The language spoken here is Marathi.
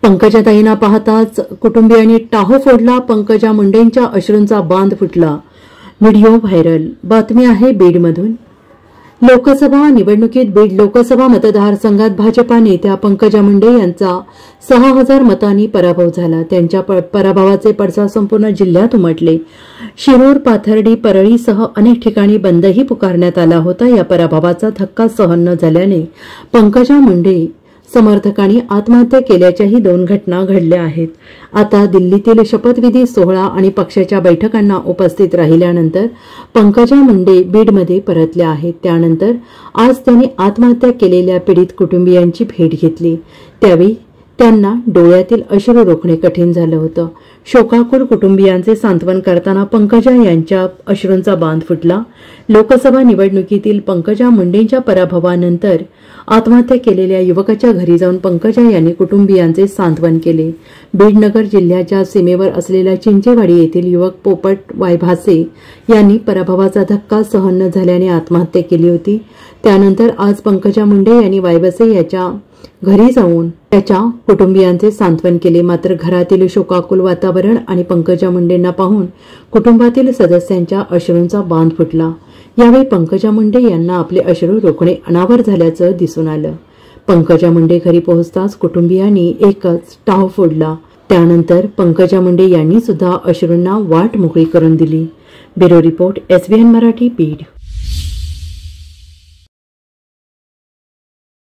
पंकजाताईंना पाहताच कुटुंबियांनी टाहो फोडला. पंकजा मुंडेंच्या अश्रूंचा बांध फुटला. Video viral. बातमी आहे बीडमधून. लोकसभा निवडणुकीत बीड लोकसभा मतदारसंघात भाजपा नेत्या पंकजा मुंडे यांचा 6000 मतांनी पराभव झाला. त्यांच्या पराभवाचे पडसाद संपूर्ण जिल्ह्यात उमटले. शिरूर, पाथर्डी, परळीसह अनेक ठिकाणी बंदही पुकारण्यात आला होता. या पराभवाचा धक्का सहन न झाल्याने पंकजा मुंडे समर्थकांनी आत्महत्या केल्याच्याही 2 घटना घडल्या आहेत. आता दिल्लीतील शपथविधी सोहळा आणि पक्षाच्या बैठकांना उपस्थित राहिल्यानंतर पंकजा मुंडे बीडमध्ये परतल्या आहेत. त्यानंतर आज त्यांनी आत्महत्या केलेल्या पीडित कुटुंबियांची भेट घेतली. त्यावेळी त्यांना डोळ्यातील अश्रू रोखणे कठीण झालं होतं. शोकाकुल कुटुंबियांचे सांत्वन करताना पंकजा यांच्या अश्रूंचा बांध फुटला. लोकसभा निवडणुकीतील पंकजा मुंडेंच्या पराभवानंतर आत्महत्या केलेल्या युवकाच्या घरी जाऊन पंकजा यांनी कुटुंबियांचे सांत्वन केले. बीडनगर जिल्ह्याच्या सीमेवर असलेल्या चिंचेवाडी येथील युवक पोपट वायभासे यांनी पराभवाचा धक्का सहन न झाल्याने आत्महत्या केली होती. त्यानंतर आज पंकजा मुंडे यांनी वायभासे याच्या घरी जाऊन त्याच्या कुटुंबियांचे सांत्वन केले. मात्र घरातील शोकाकुल वातावरण आणि पंकजा मुंडेंना पाहून कुटुंबातील सदस्यांच्या अश्रूंचा बांध फुटला. यावेळी पंकजा मुंडे यांना आपले अश्रू रोखणे अनावर झाल्याचं दिसून आलं. पंकजा मुंडे घरी पोहोचताच कुटुंबियांनी एकच टाहो फोडला. त्यानंतर पंकजा मुंडे यांनी सुद्धा अश्रूंना वाट मोकळी करून दिली. Bureau report, SBN Marathi, Beed.